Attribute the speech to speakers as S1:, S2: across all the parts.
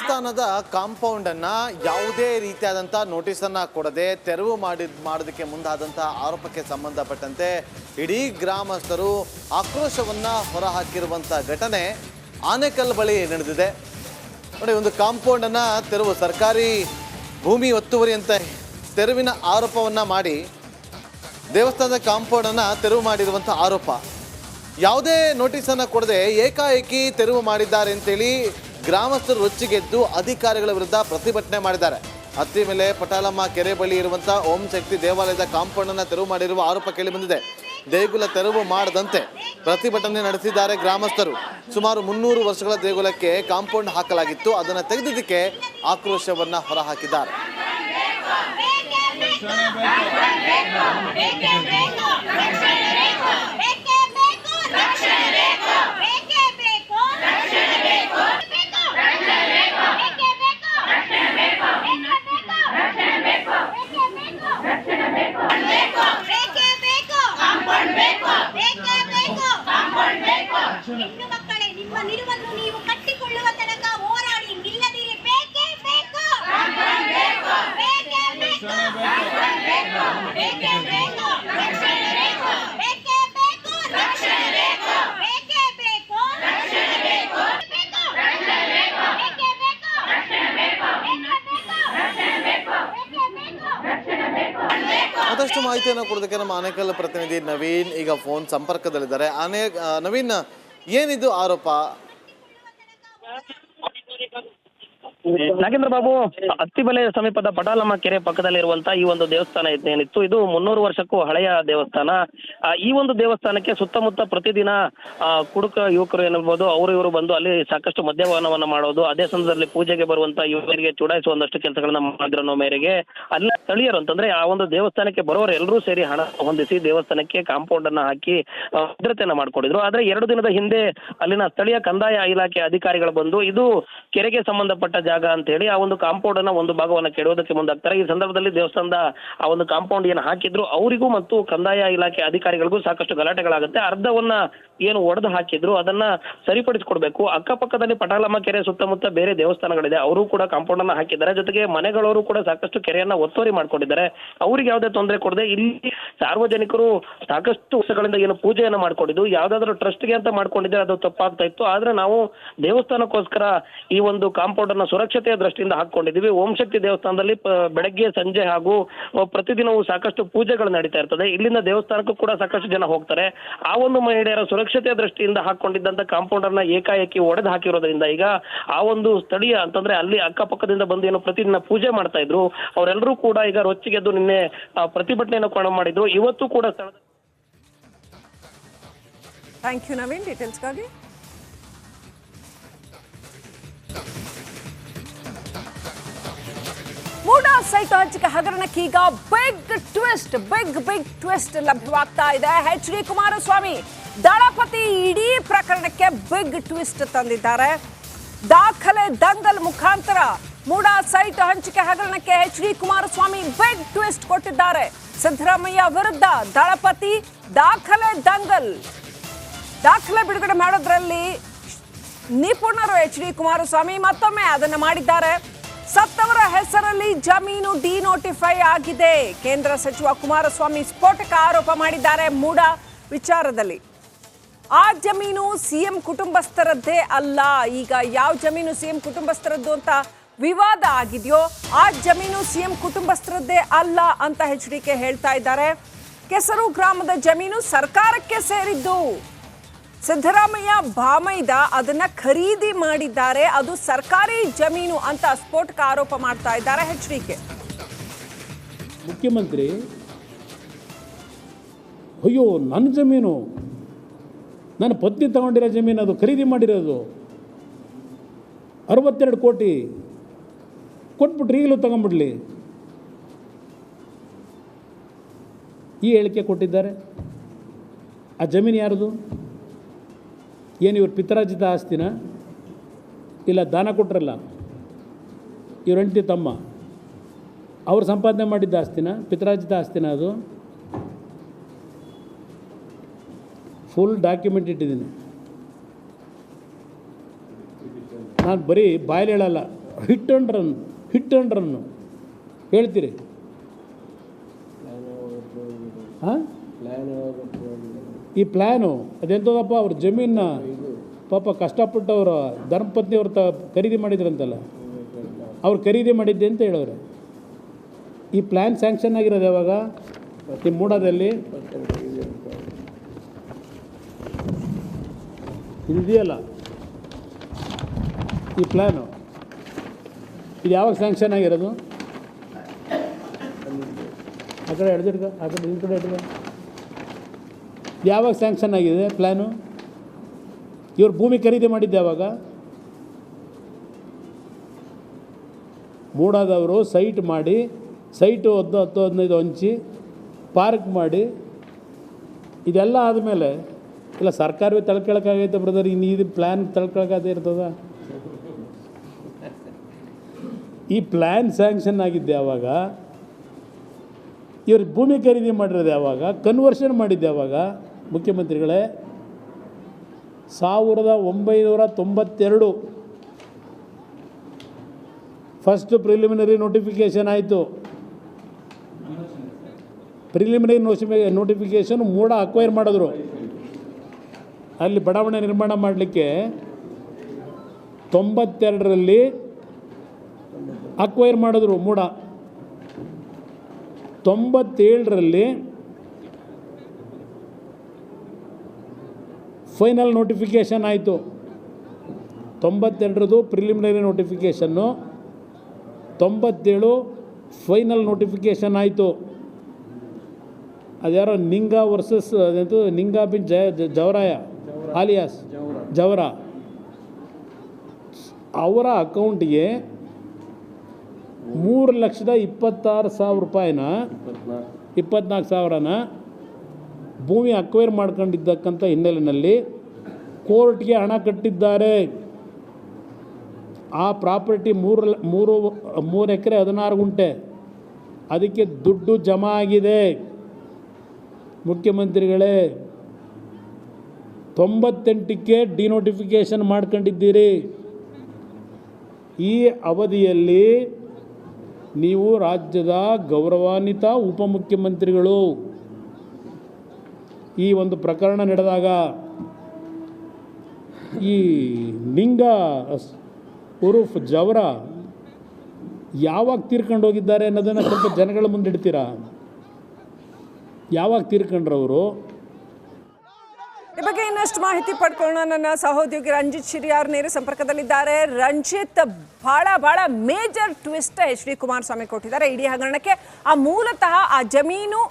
S1: ದೇವಸ್ಥಾನದ ಕಾಂಪೌಂಡನ್ನು ಯಾವುದೇ ರೀತಿಯಾದಂಥ ನೋಟಿಸನ್ನು ಕೊಡದೆ ತೆರವು ಮಾಡೋದಕ್ಕೆ ಮುಂದಾದಂಥ ಆರೋಪಕ್ಕೆ ಸಂಬಂಧಪಟ್ಟಂತೆ ಇಡೀ ಗ್ರಾಮಸ್ಥರು ಆಕ್ರೋಶವನ್ನು ಹೊರಹಾಕಿರುವಂಥ ಘಟನೆ ಆನೇಕಲ್ ಬಳಿ ನಡೆದಿದೆ. ನೋಡಿ, ಒಂದು ಕಾಂಪೌಂಡನ್ನು ತೆರವು ಸರ್ಕಾರಿ ಭೂಮಿ ಒತ್ತುವರಿ ಅಂತ ತೆರವಿನ ಆರೋಪವನ್ನು ಮಾಡಿ ದೇವಸ್ಥಾನದ ಕಾಂಪೌಂಡನ್ನು ತೆರವು ಮಾಡಿರುವಂಥ ಆರೋಪ. ಯಾವುದೇ ನೋಟಿಸನ್ನು ಕೊಡದೆ ಏಕಾಏಕಿ ತೆರವು ಮಾಡಿದ್ದಾರೆ ಅಂತೇಳಿ ಗ್ರಾಮಸ್ಥರು ರೊಚ್ಚಿಗೆದ್ದು ಅಧಿಕಾರಿಗಳ ವಿರುದ್ಧ ಪ್ರತಿಭಟನೆ ಮಾಡಿದ್ದಾರೆ. ಅತ್ತಿಮಲೆ ಪಟಾಲಮ್ಮ ಕೆರೆ ಬಳಿ ಇರುವಂಥ ಓಂ ಶಕ್ತಿ ದೇವಾಲಯದ ಕಾಂಪೌಂಡನ್ನು ತೆರವು ಮಾಡಿರುವ ಆರೋಪ ಕೇಳಿಬಂದಿದೆ. ದೇಗುಲ ತೆರವು ಮಾಡದಂತೆ ಪ್ರತಿಭಟನೆ ನಡೆಸಿದ್ದಾರೆ ಗ್ರಾಮಸ್ಥರು. ಸುಮಾರು 300 ವರ್ಷಗಳ ದೇಗುಲಕ್ಕೆ ಕಾಂಪೌಂಡ್ ಹಾಕಲಾಗಿತ್ತು, ಅದನ್ನು ತೆಗೆದಿದ್ದಕ್ಕೆ ಆಕ್ರೋಶವನ್ನು ಹೊರಹಾಕಿದ್ದಾರೆ.
S2: ಹೆಣ್ಣು ಮಕ್ಕಳೇ, ನಿಮ್ಮ ನಿಲುವನ್ನು ನೀವು ಕಟ್ಟಿಕೊಳ್ಳುವ ತನಕ ಹೋರಾಡಿ ನಿಲ್ಲದಿರಿ. ಬೇಕೇ ಬೇಕು, ಬೇಕೇ ಬೇಕು, ಬೇಕೇ ಬೇಕು, ರಕ್ಷಣೆ ಬೇಕು, ಬೇಕೇ ಬೇಕು, ರಕ್ಷಣೆ ಬೇಕು, ಬೇಕೇ ಬೇಕು, ರಕ್ಷಣೆ ಬೇಕು, ಬೇಕು, ರಕ್ಷಣೆ ಬೇಕು, ಬೇಕೇ ಬೇಕು, ರಕ್ಷಣೆ ಬೇಕು, ರಕ್ಷಣೆ ಬೇಕು, ಬೇಕೇ ಬೇಕು, ರಕ್ಷಣೆ ಬೇಕು.
S1: ಮತ್ತಷ್ಟು ಮಾಹಿತಿಯನ್ನು ಕೊಡೋದಕ್ಕೆ ನಮ್ಮ ಆನೇಕಲ್ ಪ್ರತಿನಿಧಿ ನವೀನ್ ಈಗ ಫೋನ್ ಸಂಪರ್ಕದಲ್ಲಿದ್ದಾರೆ. ನವೀನ್, ಏನಿದು ಆರೋಪ?
S3: ನಾಗೇಂದ್ರ ಬಾಬು, ಅತ್ತಿಬೆಲೆ ಸಮೀಪದ ಪಟಾಲಮ್ಮ ಕೆರೆ ಪಕ್ಕದಲ್ಲಿರುವಂತಹ ಈ ಒಂದು ದೇವಸ್ಥಾನ ಏನಿತ್ತು, ಇದು 300 ವರ್ಷಕ್ಕೂ ಹಳೆಯ ದೇವಸ್ಥಾನ. ಈ ಒಂದು ದೇವಸ್ಥಾನಕ್ಕೆ ಸುತ್ತಮುತ್ತ ಪ್ರತಿದಿನ ಕುಡುಕ ಯುವಕರು ಏನಿರ್ಬೋದು ಅವರು ಇವರು ಬಂದು ಅಲ್ಲಿ ಸಾಕಷ್ಟು ಮದ್ಯಪಾನವನ್ನ ಮಾಡೋದು, ಅದೇ ಸಂದರ್ಭದಲ್ಲಿ ಪೂಜೆಗೆ ಬರುವಂತ ಯುವಕರಿಗೆ ಚುಡಾಯಿಸುವ ಒಂದಷ್ಟು ಕೆಲಸಗಳನ್ನ ಮಾಡಿರೋ ಮೇರೆಗೆ ಅಲ್ಲಿ ಸ್ಥಳೀಯರು ಅಂತಂದ್ರೆ ಆ ಒಂದು ದೇವಸ್ಥಾನಕ್ಕೆ ಬರೋರು ಎಲ್ಲರೂ ಸೇರಿ ಹಣ ಹೊಂದಿಸಿ ದೇವಸ್ಥಾನಕ್ಕೆ ಕಾಂಪೌಂಡ್ ಅನ್ನ ಹಾಕಿ ಭದ್ರತೆಯನ್ನ ಮಾಡ್ಕೊಂಡಿದ್ರು. ಆದ್ರೆ 2 ದಿನದ ಹಿಂದೆ ಅಲ್ಲಿನ ಸ್ಥಳೀಯ ಕಂದಾಯ ಇಲಾಖೆ ಅಧಿಕಾರಿಗಳು ಬಂದು ಇದು ಕೆರೆಗೆ ಸಂಬಂಧಪಟ್ಟ ಜಾಗ ಅಂತ ಹೇಳಿ ಆ ಒಂದು ಕಾಂಪೌಂಡ್ ಅನ್ನ ಒಂದು ಭಾಗವನ್ನ ಕೆಡೋದಕ್ಕೆ ಮುಂದಾಗ್ತಾರೆ. ಈ ಸಂದರ್ಭದಲ್ಲಿ ದೇವಸ್ಥಾನದ ಆ ಒಂದು ಕಾಂಪೌಂಡ್ ಏನು ಹಾಕಿದ್ರು ಅವರಿಗೂ ಮತ್ತು ಕಂದಾಯ ಇಲಾಖೆ ಅಧಿಕಾರಿಗಳಿಗೂ ಸಾಕಷ್ಟು ಗಲಾಟೆಗಳಾಗುತ್ತೆ. ಅರ್ಧವನ್ನ ಏನು ಒಡೆದು ಹಾಕಿದ್ರು ಅದನ್ನ ಸರಿಪಡಿಸಿಕೊಡ್ಬೇಕು. ಅಕ್ಕಪಕ್ಕದಲ್ಲಿ ಪಟಾಲಮ್ಮ ಕೆರೆ ಸುತ್ತಮುತ್ತ ಬೇರೆ ದೇವಸ್ಥಾನಗಳಿದೆ, ಅವರು ಕೂಡ ಕಾಂಪೌಂಡ್ ಅನ್ನ ಹಾಕಿದ್ದಾರೆ. ಜೊತೆಗೆ ಮನೆಗಳವರು ಕೂಡ ಸಾಕಷ್ಟು ಕೆರೆಯನ್ನ ಒತ್ತುವರಿ ಮಾಡ್ಕೊಂಡಿದ್ದಾರೆ. ಅವ್ರಿಗೆ ಯಾವುದೇ ತೊಂದರೆ ಕೊಡದೆ ಇಲ್ಲಿ ಸಾರ್ವಜನಿಕರು ಸಾಕಷ್ಟು ವರ್ಷಗಳಿಂದ ಏನು ಪೂಜೆಯನ್ನ ಮಾಡ್ಕೊಂಡಿದ್ದು ಯಾವ್ದಾದ್ರು ಟ್ರಸ್ಟ್ಗೆ ಅಂತ ಮಾಡ್ಕೊಂಡಿದ್ರೆ ಅದು ತಪ್ಪಾಗ್ತಾ ಇತ್ತು. ಆದ್ರೆ ನಾವು ದೇವಸ್ಥಾನಕ್ಕೋಸ್ಕರ ಈ ಒಂದು ಕಾಂಪೌಂಡ್ ಅನ್ನ ಸುರಕ್ಷತೆಯ ದೃಷ್ಟಿಯಿಂದ ಹಾಕೊಂಡಿದ್ದೀವಿ. ಓಂ ಶಕ್ತಿ ದೇವಸ್ಥಾನದಲ್ಲಿ ಬೆಳಗ್ಗೆ ಸಂಜೆ ಹಾಗೂ ಪ್ರತಿದಿನವೂ ಸಾಕಷ್ಟು ಪೂಜೆಗಳು ನಡೀತಾ ಇರ್ತದೆ. ಇಲ್ಲಿಂದ ದೇವಸ್ಥಾನಕ್ಕೂ ಕೂಡ ಸಾಕಷ್ಟು ಜನ ಹೋಗ್ತಾರೆ. ಆ ಒಂದು ಮಹಿಳೆಯರ ಸುರಕ್ಷತೆಯ ದೃಷ್ಟಿಯಿಂದ ಹಾಕೊಂಡಿದ್ದಂತ ಕಾಂಪೌಂಡ್ ಅನ್ನ ಏಕಾಏಕಿ ಒಡೆದು ಹಾಕಿರೋದ್ರಿಂದ ಈಗ ಆ ಒಂದು ಸ್ಥಳೀಯ ಅಂತಂದ್ರೆ ಅಲ್ಲಿ ಅಕ್ಕಪಕ್ಕದಿಂದ ಬಂದು ಏನು ಪ್ರತಿದಿನ ಪೂಜೆ ಮಾಡ್ತಾ ಇದ್ರು ಅವರೆಲ್ಲರೂ ಕೂಡ ಈಗ ರೊಚ್ಚಿಗೆದ್ದು ನಿನ್ನೆ ಪ್ರತಿಭಟನೆಯನ್ನು ಮಾಡಿದ್ರು. ಇವತ್ತು ಕೂಡ ಸ್ಥಳದ
S4: ಥ್ಯಾಂಕ್ ಯು ನವೀನ್ ಡೀಟೇಲ್ಸ್ಗಾಗಿ. ಮೂಡಾ ಸೈಟ್ ಹಂಚಿಕೆ ಹಗರಣಕ್ಕೀಗ ಬಿಗ್ ಟ್ವಿಸ್ಟ್ ಲಭ್ಯವಾಗ್ತಾ ಇದೆ. HD ಕುಮಾರಸ್ವಾಮಿ ದಳಪತಿ ಇಡೀ ಪ್ರಕರಣಕ್ಕೆ ಬಿಗ್ ಟ್ವಿಸ್ಟ್ ತಂದಿದ್ದಾರೆ. ದಾಖಲೆ ದಂಗಲ್ ಮುಖಾಂತರ ಮೂಡಾ ಸೈಟ್ ಹಂಚಿಕೆ ಹಗರಣಕ್ಕೆ HD ಕುಮಾರಸ್ವಾಮಿ ಬಿಗ್ ಟ್ವಿಸ್ಟ್ ಕೊಟ್ಟಿದ್ದಾರೆ. ಸಿದ್ದರಾಮಯ್ಯ ವಿರುದ್ಧ ದಳಪತಿ ದಾಖಲೆ ದಂಗಲ್. ದಾಖಲೆ ಬಿಡುಗಡೆ ಮಾಡೋದ್ರಲ್ಲಿ ನಿಪುಣರು HD ಕುಮಾರಸ್ವಾಮಿ ಮತ್ತೊಮ್ಮೆ ಅದನ್ನು ಮಾಡಿದ್ದಾರೆ. ಸತ್ತವರ ಹೆಸರಲ್ಲಿ ಜಮೀನು ಡಿನೋಟಿಫೈ ಆಗಿದೆ. ಕೇಂದ್ರ ಸಚಿವ ಕುಮಾರಸ್ವಾಮಿ ಸ್ಫೋಟಕ ಆರೋಪ ಮಾಡಿದ್ದಾರೆ ಮೂಡಾ ವಿಚಾರದಲ್ಲಿ. ಆ ಜಮೀನು ಸಿಎಂ ಕುಟುಂಬಸ್ಥರದ್ದೇ ಅಲ್ಲ. ಈಗ ಯಾವ ಜಮೀನು ಸಿಎಂ ಕುಟುಂಬಸ್ಥರದ್ದು ಅಂತ ವಿವಾದ ಆಗಿದೆಯೋ ಆ ಜಮೀನು ಸಿಎಂ ಕುಟುಂಬಸ್ಥರದ್ದೇ ಅಲ್ಲ ಅಂತ HDK ಹೇಳ್ತಾ ಇದ್ದಾರೆ. ಕೆಸರು ಗ್ರಾಮದ ಜಮೀನು ಸರ್ಕಾರಕ್ಕೆ ಸೇರಿದ್ದು. ಸಿದ್ದರಾಮಯ್ಯ ಬಾಮೈದ ಅದನ್ನ ಖರೀದಿ ಮಾಡಿದ್ದಾರೆ, ಅದು ಸರ್ಕಾರಿ ಜಮೀನು ಅಂತ ಸ್ಫೋಟಕ ಆರೋಪ ಮಾಡ್ತಾ ಇದ್ದಾರೆ HDK.
S5: ಮುಖ್ಯಮಂತ್ರಿ ಅಯ್ಯೋ ನನ್ನ ಜಮೀನು, ನನ್ನ ಪತ್ನಿ ತಗೊಂಡಿರೋ ಜಮೀನು, ಅದು ಖರೀದಿ ಮಾಡಿರೋದು 62 ಕೋಟಿ ಕೊಟ್ಬಿಟ್ರೆ ಈಗಲೂ ತಗೊಂಡ್ಬಿಡ್ಲಿ ಈ ಹೇಳಿಕೆ ಕೊಟ್ಟಿದ್ದಾರೆ. ಆ ಜಮೀನು ಯಾರದು? ಏನು ಇವ್ರ ಪಿತರಾಜಿತ ಆಸ್ತಿನ ಇಲ್ಲ ದಾನ ಕೊಟ್ರಲ್ಲ ಇವ್ರ ಹೆಂಡತಿ ತಮ್ಮ ಅವ್ರು ಸಂಪಾದನೆ ಮಾಡಿದ್ದ ಆಸ್ತಿನ, ಪಿತರಾಜಿತ ಆಸ್ತಿನ? ಅದು ಫುಲ್ ಡಾಕ್ಯುಮೆಂಟ್ ಇಟ್ಟಿದ್ದೀನಿ ನಾನು. ಬರೀ ಬಾಯಲ್ಲಿ ಹೇಳಲ್ಲ, ಹಿಟ್ ಆ್ಯಂಡ್ ರನ್ ಹೇಳ್ತೀರಿ ಹಾಂ? ಈ ಪ್ಲ್ಯಾನು ಅದೆಂಥದಪ್ಪ, ಅವ್ರ ಜಮೀನ ಪಾಪ ಕಷ್ಟಪಟ್ಟು ಅವರ ಧರ್ಮಪತ್ನಿ ಅವ್ರು ಖರೀದಿ ಮಾಡಿದ್ರಂತಲ್ಲ, ಅವ್ರು ಖರೀದಿ ಮಾಡಿದ್ದೆ ಅಂತ ಹೇಳೋರು. ಈ ಪ್ಲ್ಯಾನ್ ಸ್ಯಾಂಕ್ಷನ್ ಆಗಿರೋದು ಯಾವಾಗ? ಈ ಮೂಡಾದಲ್ಲಿ ಇದೆಯಲ್ಲ ಈ ಪ್ಲ್ಯಾನು, ಇದು ಯಾವಾಗ ಸ್ಯಾಂಕ್ಷನ್ ಆಗಿರೋದು? ಆ ಕಡೆ ಹಿಡ್ದಿಡ್ಕ, ಆ ಕಡೆ ಈ ಕಡೆ ಹಿಡ್ಕ. ಯಾವಾಗ ಸ್ಯಾಂಕ್ಷನ್ ಆಗಿದೆ ಪ್ಲ್ಯಾನು? ಇವ್ರು ಭೂಮಿ ಖರೀದಿ ಮಾಡಿದ್ದೆ ಯಾವಾಗ? ಮೂಡಾದವರು ಸೈಟ್ ಮಾಡಿ, ಸೈಟು 10-15 ಹಂಚಿ ಪಾರ್ಕ್ ಮಾಡಿ, ಇದೆಲ್ಲ ಆದಮೇಲೆ ಇಲ್ಲ ಸರ್ಕಾರವೇ ತಳ್ಕೊಳಕ್ಕಾಗೈತೆ ಬ್ರದರ್, ಇನ್ನು ಇದು ಪ್ಲ್ಯಾನ್ ತಳ್ಕೊಳಕ್ಕಾಗದೇ ಇರ್ತದ? ಈ ಪ್ಲ್ಯಾನ್ ಸ್ಯಾಂಕ್ಷನ್ ಆಗಿದ್ದೆ ಯಾವಾಗ? ಇವ್ರು ಭೂಮಿ ಖರೀದಿ ಮಾಡಿರೋದು ಯಾವಾಗ? ಕನ್ವರ್ಷನ್ ಮಾಡಿದ್ದೆ ಯಾವಾಗ? ಮುಖ್ಯಮಂತ್ರಿಗಳೇ 1992 ಫಸ್ಟ್ ಪ್ರಿಲಿಮಿನರಿ ನೋಟಿಫಿಕೇಷನ್ ಆಯಿತು. ಪ್ರಿಲಿಮಿನರಿ ನೋಟಿಫಿಕೇಷನ್ ಮೂಡ ಅಕ್ವೈರ್ ಮಾಡಿದ್ರು. ಅಲ್ಲಿ ಬಡಾವಣೆ ನಿರ್ಮಾಣ ಮಾಡಲಿಕ್ಕೆ 92ರಲ್ಲಿ ಅಕ್ವೈರ್ ಮಾಡಿದ್ರು ಮೂಡ. 97ರಲ್ಲಿ ಫೈನಲ್ ನೋಟಿಫಿಕೇಷನ್ ಆಯಿತು. 92ರದು ಪ್ರಿಲಿಮಿನರಿ ನೋಟಿಫಿಕೇಷನ್ನು, 97 ಫೈನಲ್ ನೋಟಿಫಿಕೇಷನ್ ಆಯಿತು. ಅದ್ಯಾರೋ ನಿಂಗಾ ವರ್ಸಸ್ ಅದಂತೂ ನಿಂಗಾ ಬಿನ್ ಜವರಾಯ ಆಲಿಯಾಸ್ ಜವರ, ಅವರ ಅಕೌಂಟಿಗೆ 3,26,000 ರೂಪಾಯಿನ 24,000ನ ಭೂಮಿ ಅಕ್ವೈರ್ ಮಾಡ್ಕೊಂಡಿದ್ದಕ್ಕಂಥ ಹಿನ್ನೆಲೆಯಲ್ಲಿ ಕೋರ್ಟ್ಗೆ ಹಣ ಕಟ್ಟಿದ್ದಾರೆ. ಆ ಪ್ರಾಪರ್ಟಿ 3 ಎಕರೆ 16 ಗುಂಟೆ, ಅದಕ್ಕೆ ದುಡ್ಡು ಜಮಾ ಆಗಿದೆ. ಮುಖ್ಯಮಂತ್ರಿಗಳೇ 98ಕ್ಕೆ ಡಿನೋಟಿಫಿಕೇಷನ್ ಮಾಡ್ಕೊಂಡಿದ್ದೀರಿ. ಈ ಅವಧಿಯಲ್ಲಿ ನೀವು ರಾಜ್ಯದ ಗೌರವಾನ್ವಿತ ಉಪಮುಖ್ಯಮಂತ್ರಿಗಳು. ಈ ಒಂದು ಪ್ರಕರಣ ನಡೆದಾಗ ಈ ನಿಂಗ ಉರುಫ್ ಜವರ ಯಾವಾಗ ತೀರ್ಕೊಂಡು ಹೋಗಿದ್ದಾರೆ ಅನ್ನೋದನ್ನು ಸ್ವಲ್ಪ ಜನಗಳ ಮುಂದೆ ಇಡ್ತೀರಾ? ಯಾವಾಗ ತೀರ್ಕೊಂಡ್ರವರು?
S4: ಈ ಬಗ್ಗೆ ಇನ್ನಷ್ಟು ಮಾಹಿತಿ ಪಡ್ಕೊಳ್ಳೋಣ. ನನ್ನ ಸಹೋದ್ಯೋಗಿ ರಂಜಿತ್ ಶಿರಿಯಾರ್ ನೇರ ಸಂಪರ್ಕದಲ್ಲಿದ್ದಾರೆ. ರಂಜಿತ್, ಬಹಳ major twist H D Kumaraswamy ಕೊಟ್ಟಿದ್ದಾರೆ ಇಡೀ ಹಗರಣಕ್ಕೆ. ಮೂಲತಃ ಆ ಜಮೀನು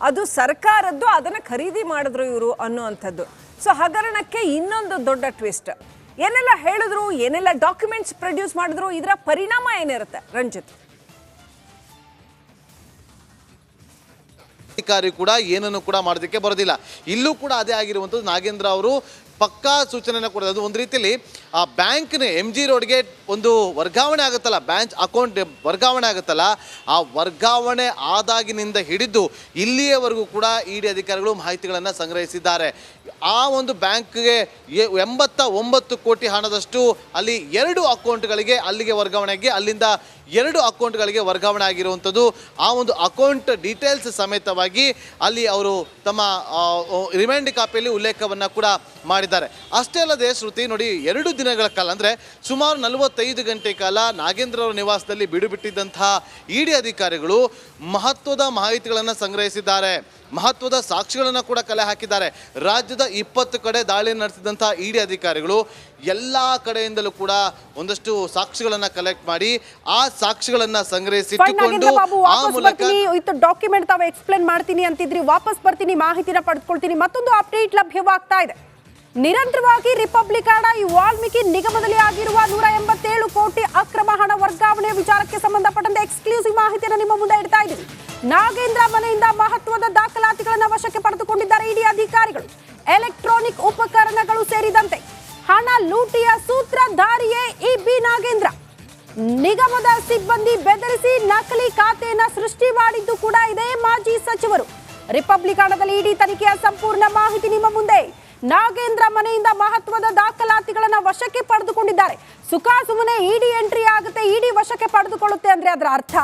S4: ಅದು ಸರ್ಕಾರದ್ದು, ಅದನ್ನು ಖರೀದಿ ಮಾಡಿದ್ರು ಇವರು ಅನ್ನುವಂಥದ್ದು. ಸೊ ಹಗರಣಕ್ಕೆ ಇನ್ನೊಂದು ದೊಡ್ಡ ಟ್ವಿಸ್ಟ್. ಏನೆಲ್ಲ ಹೇಳಿದ್ರು, ಏನೆಲ್ಲ ಡಾಕ್ಯುಮೆಂಟ್ಸ್ ಪ್ರೊಡ್ಯೂಸ್ ಮಾಡಿದ್ರು, ಇದರ ಪರಿಣಾಮ ಏನಿರುತ್ತೆ ರಂಜಿತ್?
S1: ಅಧಿಕಾರಿ ಕೂಡ ಏನನ್ನು ಕೂಡ ಮಾಡೋದಕ್ಕೆ ಬರೋದಿಲ್ಲ. ಇಲ್ಲೂ ಕೂಡ ಅದೇ ಆಗಿರುವಂಥದ್ದು. ನಾಗೇಂದ್ರ ಅವರು ಪಕ್ಕಾ ಸೂಚನೆಯನ್ನು ಕೊಡೋದು. ಅದು ಒಂದು ರೀತಿಯಲ್ಲಿ ಆ ಬ್ಯಾಂಕ್ನ MG ರೋಡ್ಗೆ ಒಂದು ವರ್ಗಾವಣೆ ಆಗುತ್ತಲ್ಲ, ಬ್ಯಾಂಕ್ ಅಕೌಂಟ್ ವರ್ಗಾವಣೆ ಆಗುತ್ತಲ್ಲ, ಆ ವರ್ಗಾವಣೆ ಆದಾಗಿನಿಂದ ಹಿಡಿದು ಇಲ್ಲಿಯವರೆಗೂ ಕೂಡ ED ಅಧಿಕಾರಿಗಳು ಮಾಹಿತಿಗಳನ್ನು ಸಂಗ್ರಹಿಸಿದ್ದಾರೆ. ಆ ಒಂದು ಬ್ಯಾಂಕ್ಗೆ 89 ಕೋಟಿ ಹಣದಷ್ಟು ಅಲ್ಲಿ 2 ಅಕೌಂಟ್ಗಳಿಗೆ ಅಲ್ಲಿಗೆ ವರ್ಗಾವಣೆಗೆ, ಅಲ್ಲಿಂದ 2 ಅಕೌಂಟ್ಗಳಿಗೆ ವರ್ಗಾವಣೆ ಆಗಿರುವಂಥದ್ದು. ಆ ಒಂದು ಅಕೌಂಟ್ ಡೀಟೇಲ್ಸ್ ಸಮೇತವಾಗಿ ಅಲ್ಲಿ ಅವರು ತಮ್ಮ ರಿಮೈಂಡ್ ಕಾಪಿಯಲ್ಲಿ ಉಲ್ಲೇಖವನ್ನು ಕೂಡ ಮಾಡಿದ್ದಾರೆ. ಅಷ್ಟೇ ಅಲ್ಲದೆ ಶ್ರುತಿ ನೋಡಿ, 2 ದಿನಗಳ ಕಾಲ ಅಂದರೆ ಸುಮಾರು 45 ಗಂಟೆ ಕಾಲ ನಾಗೇಂದ್ರ ಅವರ ನಿವಾಸದಲ್ಲಿ ಬಿಡುಬಿಟ್ಟಿದ್ದಂತಹ ED ಅಧಿಕಾರಿಗಳು ಮಹತ್ವದ ಮಾಹಿತಿಗಳನ್ನು ಸಂಗ್ರಹಿಸಿದ್ದಾರೆ, ಮಹತ್ವದ ಸಾಕ್ಷಿಗಳನ್ನು ಕೂಡ ಕಲೆ ಹಾಕಿದ್ದಾರೆ. ರಾಜ್ಯದ 20 ಕಡೆ ದಾಳಿಯನ್ನು ನಡೆಸಿದಂಥ ED ಅಧಿಕಾರಿಗಳು ಎಲ್ಲ ಕಡೆಯಿಂದಲೂ ಕೂಡ ಒಂದಷ್ಟು ಸಾಕ್ಷಿಗಳನ್ನು ಕಲೆಕ್ಟ್ ಮಾಡಿ ಆ ಸಾಕ್ಷಿಗಳನ್ನು ಸಂಗ್ರಹಿಸಿಟ್ಟುಕೊಂಡು ಆ ಮೂಲಕ
S6: ಡಾಕ್ಯುಮೆಂಟ್ ತಾವು ಎಕ್ಸ್ಪ್ಲೇನ್ ಮಾಡ್ತೀನಿ ಅಂತಿದ್ರಿ, ವಾಪಸ್ ಬರ್ತೀನಿ, ಮಾಹಿತಿನ ಪಡೆದುಕೊಳ್ತೀನಿ. ಮತ್ತೊಂದು ಅಪ್ಡೇಟ್ ಲಭ್ಯವಾಗ್ತಾ ಇದೆ. ನಿರಂತರವಾಗಿ ರಿಪಬ್ಲಿಕ್ ಈ ವಾಲ್ಮೀಕಿ ನಿಗಮದಲ್ಲಿ ಆಗಿರುವ 187 ಕೋಟಿ ಅಕ್ರಮ ಹಣ ವರ್ಗಾವಣೆ ವಿಚಾರಕ್ಕೆ ಸಂಬಂಧಪಟ್ಟಂತೆ ಎಕ್ಸ್ಕ್ಲೂಸಿವ್ ಮಾಹಿತಿಯನ್ನು ನಿಮ್ಮ ಮುಂದೆ ಇಡ್ತಾ ಇದ್ದೀವಿ. ನಾಗೇಂದ್ರ ಮನೆಯಿಂದ ಮಹತ್ವದ ದಾಖಲಾತಿಗಳನ್ನು ವಶಕ್ಕೆ ಪಡೆದುಕೊಂಡಿದ್ದಾರೆ ED ಅಧಿಕಾರಿಗಳು. ಎಲೆಕ್ಟ್ರಾನಿಕ್ ಉಪಕರಣಗಳು ಸೇರಿದಂತೆ ಹಣ ಲೂಟಿಯ ಸೂತ್ರಧಾರಿಯೇ ಬಿ ನಾಗೇಂದ್ರ. ನಿಗಮದ ಸಿಬ್ಬಂದಿ ಬೆದರಿಸಿ ನಕಲಿ ಖಾತೆಯನ್ನು ಸೃಷ್ಟಿ ಮಾಡಿದ್ದು ಕೂಡ ಇದೇ ಮಾಜಿ ಸಚಿವರು. ರಿಪಬ್ಲಿಕ್ ಹಣದಲ್ಲಿ ED ತನಿಖೆಯ ಸಂಪೂರ್ಣ ಮಾಹಿತಿ ನಿಮ್ಮ ಮುಂದೆ. ನಾಗೇಂದ್ರ ಮನೆಯಿಂದ ಮಹತ್ವದ ದಾಖಲಾತಿಗಳನ್ನು ವಶಕ್ಕೆ ಪಡೆದುಕೊಂಡಿದ್ದಾರೆ. ಸುಖಾಸುಮ್ಮನೆ ED ಎಂಟ್ರಿ ಆಗುತ್ತೆ, ED ಪಡೆದುಕೊಳ್ಳುತ್ತೆ ಅಂದ್ರೆ ಅದರ ಅರ್ಥ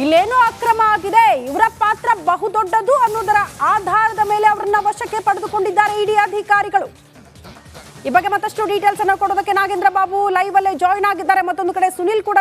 S6: ಇಲ್ಲೇನೋ ಅಕ್ರಮ ಆಗಿದೆ, ಇವರ ಪಾತ್ರ ಬಹುದೊಡ್ಡದು ಅನ್ನೋದರ ಆಧಾರದ ಮೇಲೆ ಅವರನ್ನ ವಶಕ್ಕೆ ಪಡೆದುಕೊಂಡಿದ್ದಾರೆ ಇಡಿ ಅಧಿಕಾರಿಗಳು. ಈ ಬಗ್ಗೆ ಮತ್ತಷ್ಟು ಡೀಟೇಲ್ಸ್ ಅನ್ನು ಕೊಡೋದಕ್ಕೆ ನಾಗೇಂದ್ರ ಬಾಬು ಲೈವ್ ಅಲ್ಲೇ ಜಾಯ್ನ್ ಆಗಿದ್ದಾರೆ. ಮತ್ತೊಂದು ಕಡೆ ಸುನಿಲ್ ಕೂಡ